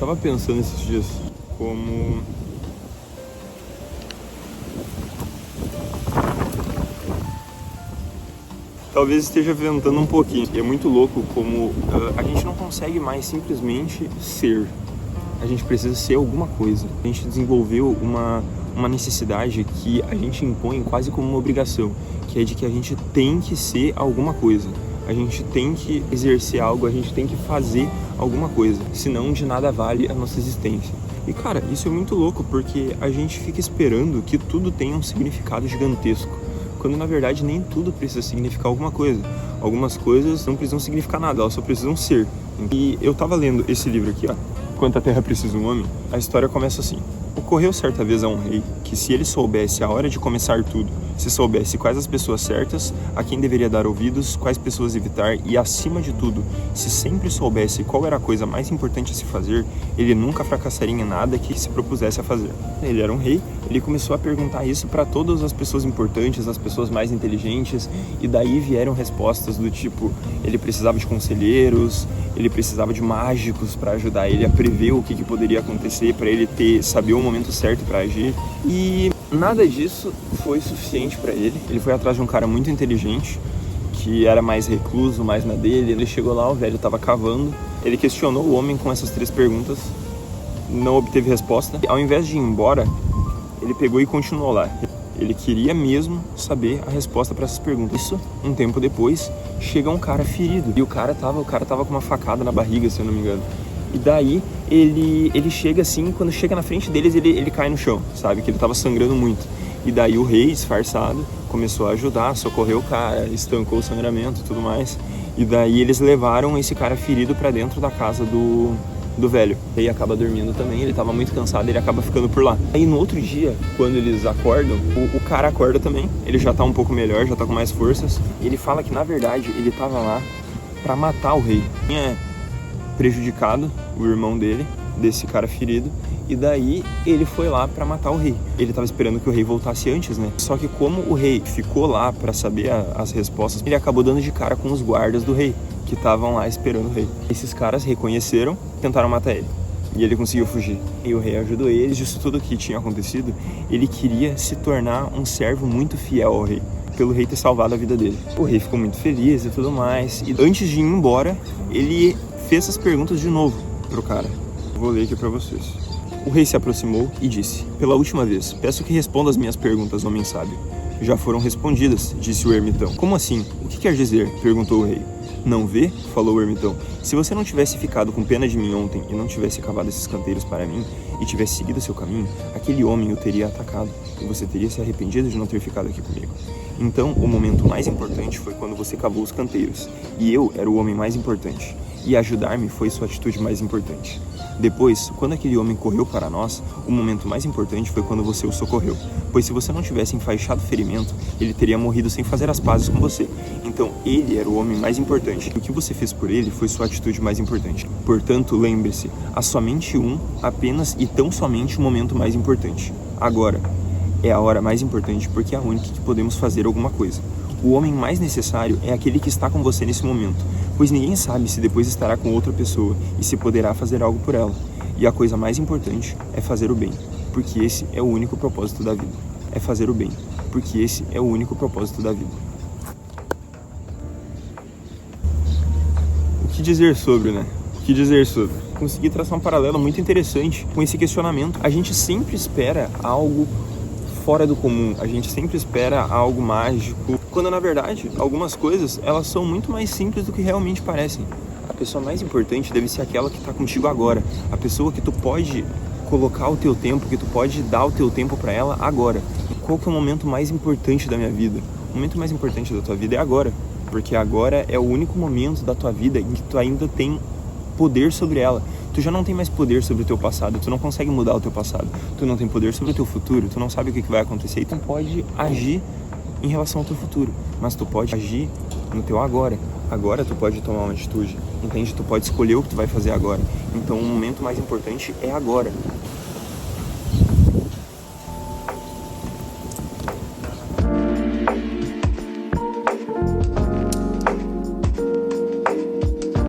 tava pensando esses dias como talvez esteja ventando um pouquinho. E é muito louco como a gente não consegue mais simplesmente ser. A gente precisa ser alguma coisa. A gente desenvolveu uma necessidade que a gente impõe quase como uma obrigação, que é de que a gente tem que ser alguma coisa. A gente tem que exercer algo, a gente tem que fazer alguma coisa. Senão de nada vale a nossa existência. E cara, isso é muito louco porque a gente fica esperando que tudo tenha um significado gigantesco, quando na verdade nem tudo precisa significar alguma coisa. Algumas coisas não precisam significar nada, elas só precisam ser. E eu tava lendo esse livro aqui, ó, Quanto a Terra Precisa um Homem. A história começa assim: ocorreu certa vez a um rei que, se ele soubesse a hora de começar tudo, se soubesse quais as pessoas certas, a quem deveria dar ouvidos, quais pessoas evitar e, acima de tudo, se sempre soubesse qual era a coisa mais importante a se fazer, ele nunca fracassaria em nada que se propusesse a fazer. Ele era um rei, ele começou a perguntar isso para todas as pessoas importantes, as pessoas mais inteligentes, e daí vieram respostas do tipo: ele precisava de conselheiros, ele precisava de mágicos para ajudar ele a prever o que poderia acontecer, para ele saber o momento certo para agir. E nada disso foi suficiente para ele. Ele foi atrás de um cara muito inteligente, que era mais recluso, mais na dele. Ele chegou lá, o velho estava cavando. Ele questionou o homem com essas 3 perguntas, não obteve resposta. Ao invés de ir embora, ele pegou e continuou lá. Ele queria mesmo saber a resposta para essas perguntas. Isso, um tempo depois, chega um cara ferido. E o cara tava com uma facada na barriga, se eu não me engano. E daí ele chega assim, quando chega na frente deles, ele cai no chão, sabe? Que ele tava sangrando muito. E daí o rei, disfarçado, começou a ajudar, socorreu o cara, estancou o sangramento e tudo mais. E daí eles levaram esse cara ferido pra dentro da casa do velho. E aí acaba dormindo também, ele tava muito cansado, ele acaba ficando por lá. Aí no outro dia, quando eles acordam, o cara acorda também, ele já tá um pouco melhor, já tá com mais forças. E ele fala que, na verdade, ele tava lá pra matar o rei. Tinha prejudicado o irmão dele, desse cara ferido, e daí ele foi lá pra matar o rei. Ele tava esperando que o rei voltasse antes, né? Só que como o rei ficou lá pra saber as respostas, ele acabou dando de cara com os guardas do rei, que estavam lá esperando o rei. Esses caras reconheceram, tentaram matar ele, e ele conseguiu fugir. E o rei ajudou eles. Disso tudo que tinha acontecido, ele queria se tornar um servo muito fiel ao rei, pelo rei ter salvado a vida dele. O rei ficou muito feliz e tudo mais, e antes de ir embora, ele fez essas perguntas de novo pro cara. Vou ler aqui pra vocês. O rei se aproximou e disse: pela última vez, peço que responda as minhas perguntas, homem sábio. Já foram respondidas, disse o ermitão. Como assim? O que quer dizer? Perguntou o rei. Não vê? Falou o ermitão. Se você não tivesse ficado com pena de mim ontem e não tivesse cavado esses canteiros para mim e tivesse seguido seu caminho, aquele homem o teria atacado e você teria se arrependido de não ter ficado aqui comigo. Então, o momento mais importante foi quando você cavou os canteiros, e eu era o homem mais importante, e ajudar-me foi sua atitude mais importante. Depois, quando aquele homem correu para nós, o momento mais importante foi quando você o socorreu, pois se você não tivesse enfaixado o ferimento, ele teria morrido sem fazer as pazes com você. Então, ele era o homem mais importante, e o que você fez por ele foi sua atitude mais importante. Portanto, lembre-se, há somente apenas e tão somente o momento mais importante. Agora é a hora mais importante porque é a única que podemos fazer alguma coisa. O homem mais necessário é aquele que está com você nesse momento, pois ninguém sabe se depois estará com outra pessoa e se poderá fazer algo por ela. E a coisa mais importante é fazer o bem, porque esse é o único propósito da vida. É fazer o bem, porque esse é o único propósito da vida. O que dizer sobre, né? O que dizer sobre? Consegui traçar um paralelo muito interessante com esse questionamento. A gente sempre espera algo fora do comum, a gente sempre espera algo mágico, quando na verdade algumas coisas elas são muito mais simples do que realmente parecem. A pessoa mais importante deve ser aquela que está contigo agora, a pessoa que tu pode colocar o teu tempo, que tu pode dar o teu tempo para ela agora. E qual que é o momento mais importante da minha vida? O momento mais importante da tua vida é agora, porque agora é o único momento da tua vida em que tu ainda tem poder sobre ela. Tu já não tem mais poder sobre o teu passado, tu não consegue mudar o teu passado, tu não tem poder sobre o teu futuro, tu não sabe o que vai acontecer e tu pode agir em relação ao teu futuro, mas tu pode agir no teu agora. Agora tu pode tomar uma atitude, entende? Tu pode escolher o que tu vai fazer agora. Então o momento mais importante é agora.